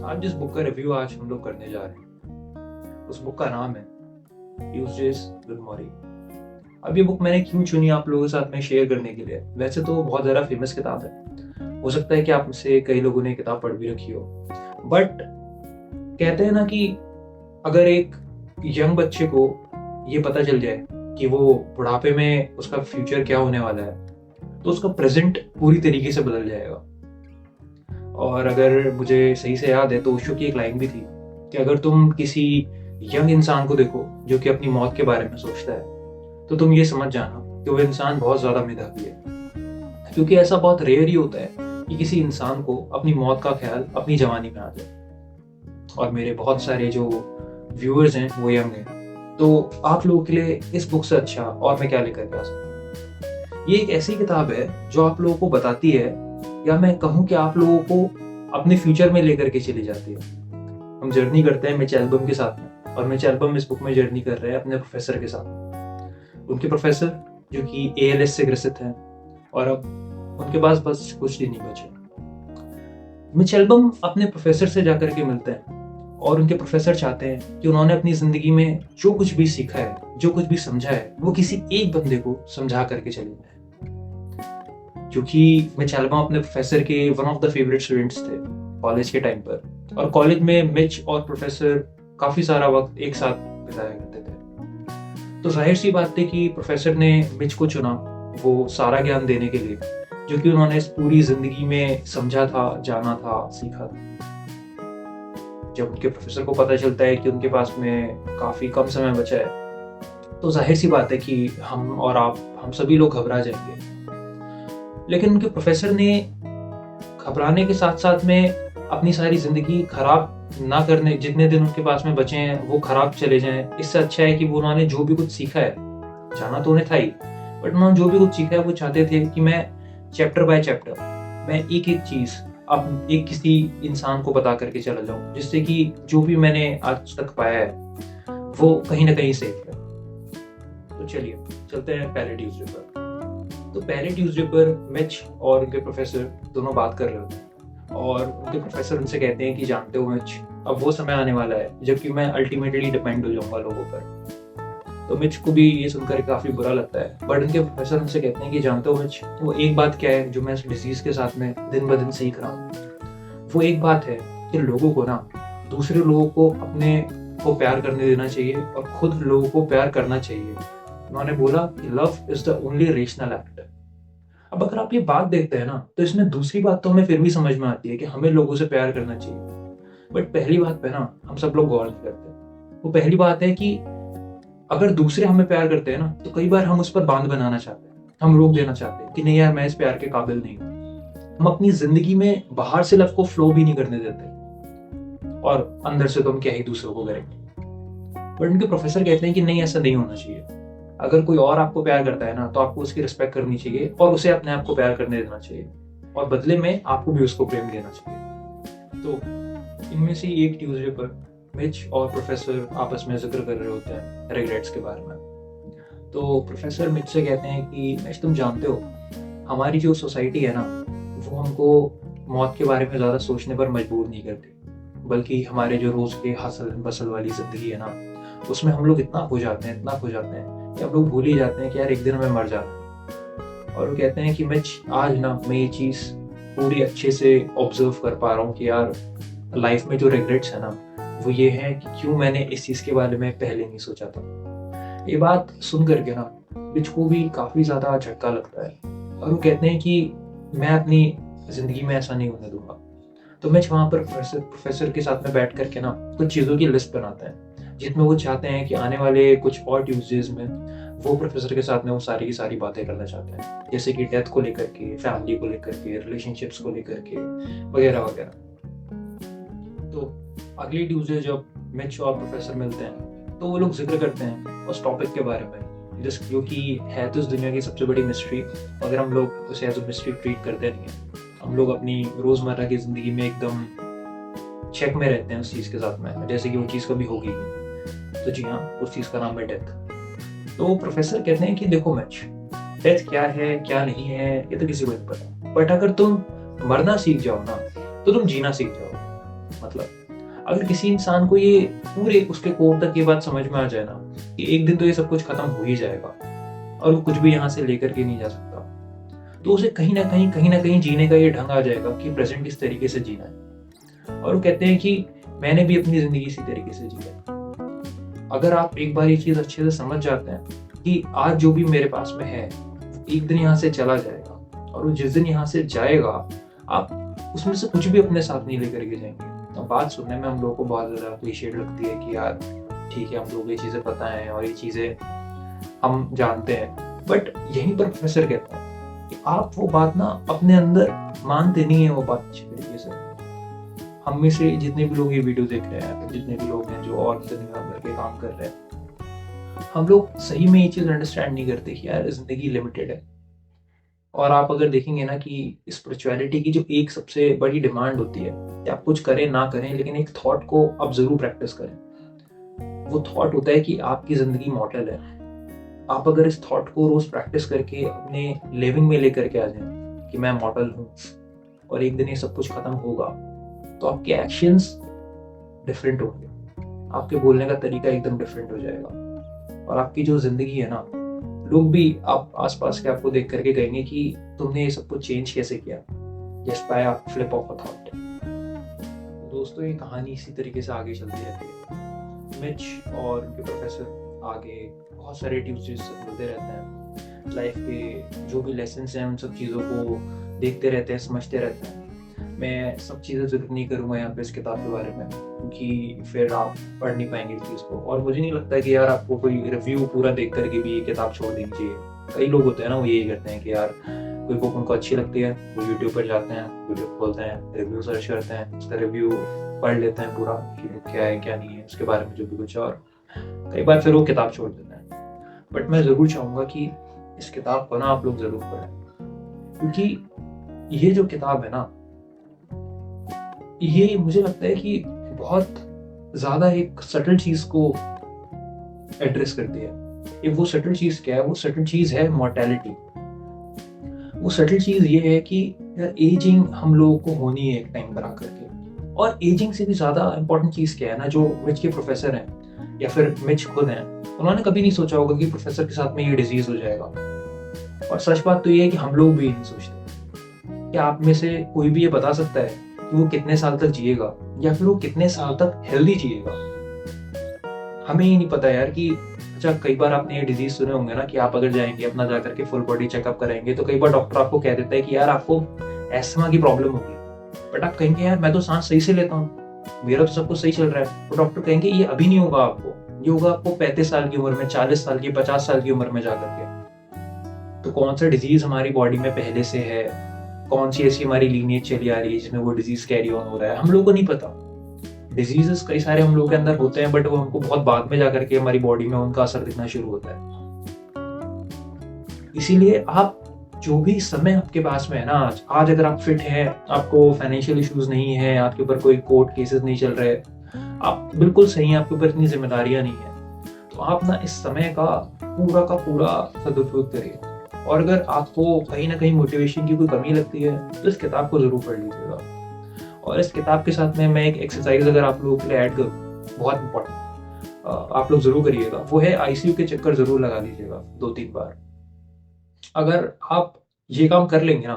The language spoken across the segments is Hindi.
आज जिस बुक का रिव्यू आज हम लोग करने जा रहे हैं उस बुक का नाम है ट्यूसडेज विद मॉरी। अब ये बुक मैंने क्यों चुनी आप लोगों के साथ में शेयर करने के लिए, वैसे तो बहुत ज़्यादा फेमस किताब है, हो सकता है कि आप में से कई लोगों ने किताब पढ़ भी रखी हो, बट कहते हैं ना कि अगर एक यंग बच्चे को ये पता चल जाए कि वो बुढ़ापे में उसका फ्यूचर क्या होने वाला है तो उसका प्रेजेंट पूरी तरीके से बदल जाएगा। और अगर मुझे सही से याद है तो ओशो की एक लाइन भी थी कि अगर तुम किसी यंग इंसान को देखो जो कि अपनी मौत के बारे में सोचता है तो तुम ये समझ जाना कि वो इंसान बहुत ज्यादा मेधावी है, क्योंकि ऐसा बहुत रेयर ही होता है कि किसी इंसान को अपनी मौत का ख्याल अपनी जवानी में आ जाए। और मेरे बहुत सारे जो व्यूअर्स हैं वो यंग हैं, तो आप लोगों के लिए इस बुक से अच्छा और मैं क्या लेकर के आ सकता हूँ। ये एक ऐसी किताब है जो आप लोगों को बताती है, या मैं कहूँ कि आप लोगों को अपने फ्यूचर में लेकर के चली जाती है। हम जर्नी करते हैं मिच एल्बम के साथ में, और मिच एल्बम इस बुक में जर्नी कर रहे हैं अपने प्रोफेसर के साथ। उनके प्रोफेसर जो कि एएलएस से ग्रसित हैं और अब उनके पास बस कुछ दिन ही बचे। मिच एल्बम अपने प्रोफेसर से जाकर के मिलते हैं और उनके प्रोफेसर चाहते हैं कि उन्होंने अपनी जिंदगी में जो कुछ भी सीखा है, जो कुछ भी समझा है, वो किसी एक बंदे को समझा करके चले जाए। क्योंकि मिच एल्बम अपने प्रोफेसर के one of the favourite students थे कॉलेज के टाइम पर, और कॉलेज में मिच और प्रोफेसर काफी सारा वक्त एक साथ बिताया करते थे। तो जाहिर सी बात थी कि प्रोफेसर ने मिच को चुना वो सारा ज्ञान देने के लिए जो कि उन्होंने इस पूरी जिंदगी में समझा था, जाना था, सीखा था। जब उनके प्रोफेसर को पता चलता है कि उनके पास में काफी कम समय बचा है तो जाहिर सी बात है कि हम सभी लोग घबरा जाएंगे। लेकिन उनके प्रोफेसर ने घबराने के साथ साथ में अपनी सारी जिंदगी खराब ना करने, जितने दिन उनके पास में बचे हैं वो खराब चले जाएं, इससे अच्छा है कि वो उन्होंने जो भी कुछ सीखा है, जाना तो उन्हें था ही, बट उन्होंने जो भी कुछ सीखा है वो चाहते थे कि मैं चैप्टर बाय चैप्टर, मैं एक एक चीज अब एक किसी इंसान को बता करके चला जाऊं, जिससे कि जो भी मैंने आज तक पाया है वो कहीं ना कहीं सेफ है। तो चलिए चलते हैं पहले ट्यूसडे पर। तो पहले ट्यूसडे पर मिच और उनके प्रोफेसर दोनों बात कर रहे होते हैं और उनके प्रोफेसर उनसे कहते हैं कि जानते हो मिच, अब वो समय आने वाला है जबकि मैं अल्टीमेटली डिपेंड हो जाऊंगा लोगों पर। तो मिच को भी ये सुनकर काफी बुरा लगता है, बट उनके प्रोफेसर उनसे कहते हैं कि जानते हो मिच, वो एक बात क्या है जो मैं इस डिजीज के साथ में दिन ब दिन सीख रहा हूँ, वो एक बात है कि लोगों को ना दूसरे लोगों को अपने को प्यार करने देना चाहिए और खुद लोगों को प्यार करना चाहिए। उन्होंने बोला कि love is the only rational act. अब अगर आप ये बात देखते हैं ना तो इसमें दूसरी बात तो हमें फिर भी समझ में आती है कि हमें लोगों से प्यार करना चाहिए, बट पहली बात पे ना हम सब लोग गौर नहीं करते। वो पहली बात है कि अगर दूसरे हमें प्यार करते हैं ना तो कई बार हम उस पर बांध बनाना चाहते हैं, हम रोक देना चाहते हैं कि नहीं यार मैं इस प्यार के काबिल नहीं हूँ। हम अपनी जिंदगी में बाहर से लव को फ्लो भी नहीं करने देते और अंदर से तो हम क्या ही दूसरों को करेंगे। बट उनके प्रोफेसर कहते हैं कि नहीं, ऐसा नहीं होना चाहिए। अगर कोई और आपको प्यार करता है ना तो आपको उसकी रिस्पेक्ट करनी चाहिए और उसे अपने आप को प्यार करने देना चाहिए, और बदले में आपको भी उसको प्रेम देना चाहिए। तो इनमें से एक ट्यूसडे पर मिच और प्रोफेसर आपस में जिक्र कर रहे होते हैं रिग्रेट्स के बारे में। तो प्रोफेसर मिच से कहते हैं कि मिच, तुम जानते हो हमारी जो सोसाइटी है ना वो हमको मौत के बारे में ज़्यादा सोचने पर मजबूर नहीं करती, बल्कि हमारे जो रोज़ के हसल बसल वाली ज़िंदगी है ना उसमें हम लोग इतना खो जाते हैं कि हम लोग भूल ही जाते हैं कि यार एक दिन हमें मर जाना है। और वो कहते हैं कि मिच, आज ना मैं ये चीज़ पूरी अच्छे से ऑब्जर्व कर पा रहा हूँ कि यार लाइफ में जो रिग्रेट्स है ना वो ये है कि क्यों मैंने इस चीज़ के बारे में पहले नहीं सोचा था। ये बात सुन करके ना मिच को भी काफ़ी ज़्यादा झटका लगता है और वो कहते हैं कि मैं अपनी ज़िंदगी में ऐसा नहीं होने दूंगा। तो मिच वहाँ पर प्रोफेसर के साथ में बैठ करके ना कुछ चीज़ों की लिस्ट बनाते हैं जिसमें वो चाहते हैं कि आने वाले कुछ और ट्यूसडेज में वो प्रोफेसर के साथ में वो सारी की सारी बातें करना चाहते हैं, जैसे कि डेथ को लेकर के, फैमिली को लेकर के, रिलेशनशिप्स को लेकर के, वगैरह वगैरह। तो अगली ट्यूसडे जब मिच और प्रोफेसर मिलते हैं तो वो लोग जिक्र करते हैं उस टॉपिक के बारे में जो कि है तो इस दुनिया की सबसे बड़ी मिस्ट्री, अगर हम लोग उसे एज अ मिस्ट्री ट्रीट करते नहीं हैं। हम लोग अपनी रोज़मर्रा की ज़िंदगी में एकदम चेक में रहते हैं उस चीज़ के साथ में, जैसे कि वो चीज़ कभी होगी नहीं। तो जी हाँ, उस चीज़ का नाम है डेथ। तो प्रोफेसर कहते हैं कि देखो मिच, डेथ क्या है क्या नहीं है ये तो किसी को नहीं पता, बट अगर तुम मरना सीख जाओ ना तो तुम जीना सीख जाओ। मतलब अगर किसी इंसान को ये पूरे उसके कोर तक ये बात समझ में आ जाए ना कि एक दिन तो ये सब कुछ खत्म हो ही जाएगा और वो कुछ भी यहाँ से लेकर के नहीं जा सकता, तो उसे कहीं ना कहीं जीने का ये ढंग आ जाएगा कि प्रेजेंट किस तरीके से जीना है। और वो कहते हैं कि मैंने भी अपनी जिंदगी इसी तरीके से जी है। अगर आप एक बार ये चीज अच्छे से समझ जाते हैं कि आज जो भी मेरे पास में है एक दिन यहाँ से चला जाएगा, और वो जिस दिन यहाँ से जाएगा आप उसमें से कुछ भी अपने साथ नहीं लेकर के जाएंगे। तो बात सुनने में हम लोगों को बहुत ज्यादा क्लीशे लगती है कि यार ठीक है, हम लोग ये चीजें पता है और ये चीजें हम जानते हैं, बट यहीं पर प्रोफेसर कहता है कि आप वो बात ना अपने अंदर मानते नहीं है वो बात अच्छी तरीके से। हम में से जितने भी लोग ये वीडियो देख रहे हैं, जितने भी लोग हैं जो और दुनिया भर के काम कर रहे हैं, हम लोग सही में ये चीज अंडरस्टैंड नहीं करते कि यार जिंदगी लिमिटेड है। और आप अगर देखेंगे ना कि स्पिरिचुअलिटी की जो एक सबसे बड़ी डिमांड होती है कि आप कुछ करें ना करें लेकिन एक थॉट को आप जरूर प्रैक्टिस करें। वो थॉट होता है कि आपकी जिंदगी मॉर्टल है। आप अगर इस थॉट को रोज प्रैक्टिस करके अपने लिविंग में लेकर के आ जाए कि मैं मॉर्टल हूँ और एक दिन ये सब कुछ खत्म होगा, तो आपके एक्शंस डिफरेंट होंगे, आपके बोलने का तरीका एकदम डिफरेंट हो जाएगा। और आपकी जो जिंदगी है ना, लोग भी आप आसपास के आपको देख करके कहेंगे कि तुमने ये सब कुछ चेंज कैसे किया, just by flip of a thought. दोस्तों ये कहानी इसी तरीके से आगे चलती रहती है। मिच और उनके प्रोफेसर आगे बहुत सारे ट्यूसडेज से मिलते रहते हैं, लाइफ के जो भी लेसन्स हैं उन सब चीज़ों को देखते रहते हैं, समझते रहते हैं। मैं सब चीज़ें जिक्र नहीं करूँगा यहाँ पे इस किताब के बारे में, क्योंकि फिर आप पढ़ नहीं पाएंगे इस चीज़ को। और मुझे नहीं लगता कि यार आपको कोई रिव्यू पूरा देख करके भी ये किताब छोड़ देनी चाहिए। कई लोग होते हैं ना, वो यही करते हैं कि यार कोई बुक उनको अच्छी लगती है, वो यूट्यूब पर जाते हैं, वीडियो खोलते हैं, रिव्यू सर्च करते हैं, उसका रिव्यू पढ़ लेते हैं पूरा कि बुक क्या है क्या नहीं है, उसके बारे में जो भी कुछ है, और कई बार फिर वो किताब छोड़ देते हैं। बट मैं ज़रूर चाहूँगा कि इस किताब को ना आप लोग ज़रूर पढ़ें, क्योंकि ये जो किताब है ना, ये मुझे लगता है कि बहुत ज्यादा एक सटल चीज को एड्रेस करती है। एक वो सटल चीज क्या है? वो सटल चीज है मॉर्टेलिटी। वो सटल चीज ये है कि एजिंग हम लोगों को होनी है एक टाइम पर आकर के। और एजिंग से भी ज्यादा इंपॉर्टेंट चीज क्या है ना, जो मिच के प्रोफेसर हैं या फिर मिच खुद हैं, उन्होंने कभी नहीं सोचा होगा कि प्रोफेसर के साथ में ये डिजीज हो जाएगा। और सच बात तो ये है कि हम लोग भी नहीं सोचते। क्या आप में से कोई भी ये बता सकता है कि वो कितने साल तक जिएगा या फिर वो कितने साल तक हेल्दी जिएगा? हमें ही नहीं पता यार। कि अच्छा, कई बार आपने ये डिजीज सुने होंगे ना कि आप अगर जाएंगे अपना जाकर के फुल बॉडी चेकअप कराएंगे तो कई बार डॉक्टर आपको कह देता है कि यार आपको एस्थमा की प्रॉब्लम होगी, बट आप कहेंगे यार मैं तो सांस सही से लेता हूँ, मेरा तो सब कुछ सही चल रहा है। तो डॉक्टर कहेंगे ये अभी नहीं होगा आपको, ये होगा आपको 35 साल की उम्र में, 40 साल की, 50 साल की उम्र में जाकर के। तो कौन सा डिजीज हमारी बॉडी में पहले से है, कौन सी ऐसी हमारी लीनियज चली आ रही है जिसमें वो डिजीज कैरी ऑन हो रहा है, हम लोगों को नहीं पता। डिजीजेस कई सारे हम लोगों के अंदर होते हैं, बट वो हमको बहुत बाद में जाकर के हमारी बॉडी में उनका असर दिखना शुरू होता है। इसीलिए आप जो भी समय आपके पास में है ना, आज अगर आप फिट हैं, आपको फाइनेंशियल इश्यूज नहीं है, आपके ऊपर कोई कोर्ट केसेस नहीं चल रहे, आप बिल्कुल सही हैं, आपके ऊपर इतनी जिम्मेदारियां नहीं है, तो आप ना इस समय का पूरा सदुपयोग करिए। और अगर आपको कहीं ना कहीं मोटिवेशन की कोई कमी लगती है तो इस किताब को जरूर पढ़ लीजिएगा। और इस किताब के साथ में मैं एक एक्सरसाइज अगर आप लोगों के लिए ऐड करूँ, बहुत इंपॉर्टेंट, आप लोग जरूर करिएगा, वो है आईसीयू के चक्कर जरूर लगा लीजिएगा 2-3 बार। अगर आप ये काम कर लेंगे ना,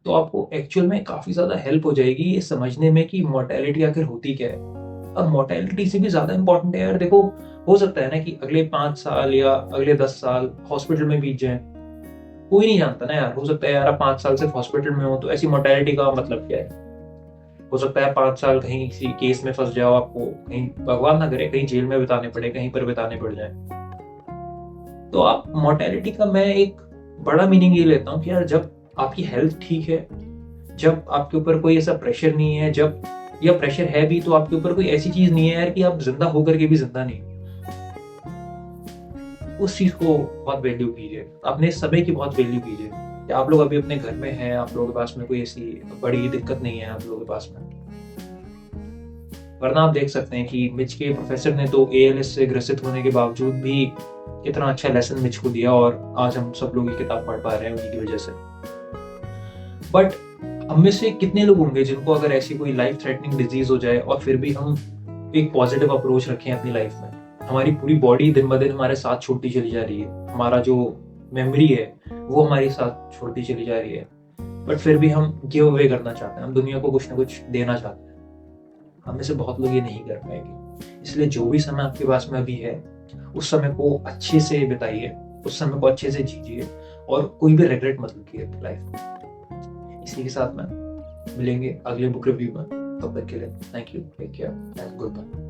तो आपको एक्चुअल में काफी ज्यादा हेल्प हो जाएगी ये समझने में कि मोर्टेलिटी आखिर होती क्या है। और मोर्टेलिटी से भी ज्यादा इंपॉर्टेंट है यार, देखो हो सकता है ना कि अगले 5 साल या अगले 10 साल हॉस्पिटल में बीत जाए, कोई नहीं जानता ना यार। हो सकता है यार आप 5 साल से हॉस्पिटल में हो, तो ऐसी मोर्टेलिटी का मतलब क्या है? हो सकता है 5 साल कहीं किसी केस में फंस जाओ, आपको कहीं भगवान ना करे कहीं जेल में बिताने पड़े, कहीं पर बिताने पड़ जाए। तो आप मोर्टेलिटी का मैं एक बड़ा मीनिंग ये लेता हूँ कि यार जब आपकी हेल्थ ठीक है, जब आपके ऊपर कोई ऐसा प्रेशर नहीं है, जब या प्रेशर है भी तो आपके ऊपर कोई ऐसी चीज नहीं है यार कि आप जिंदा होकर के भी जिंदा नहीं, उस चीज को बहुत वैल्यू कीजिए, अपने समय की बहुत वैल्यू कीजिए। कि आप लोग अभी अपने घर में हैं, आप लोगों के पास में कोई ऐसी बड़ी दिक्कत नहीं है आप लोगों के पास में, वरना आप देख सकते हैं कि मिच के प्रोफेसर ने तो एएलएस से ग्रसित होने के बावजूद भी कितना अच्छा लेसन मिच को दिया, और आज हम सब लोग ये किताब पढ़ पा रहे हैं उन्हीं की वजह से। बट हम में से कितने लोग होंगे जिनको अगर ऐसी कोई लाइफ थ्रेटनिंग डिजीज हो जाए और फिर भी हम एक पॉजिटिव अप्रोच रखें अपनी लाइफ में। हमारी पूरी बॉडी दिन ब दिन हमारे साथ छोड़ती चली जा रही है, हमारा जो मेमोरी है वो हमारे साथ छोड़ती चली जा रही है, बट फिर भी हम गिव अवे करना चाहते हैं, हम दुनिया को कुछ ना कुछ देना चाहते हैं। हम में से बहुत लोग ये नहीं कर पाएंगे। इसलिए जो भी समय आपके पास में अभी है उस समय को अच्छे से बिताइए, उस समय को अच्छे से जीजिए और कोई भी रिग्रेट मत कीजिए अपनी लाइफ में। इसी के साथ में मिलेंगे अगले बुक रिव्यू में। तब तक के लिए thank you, take care and good bye.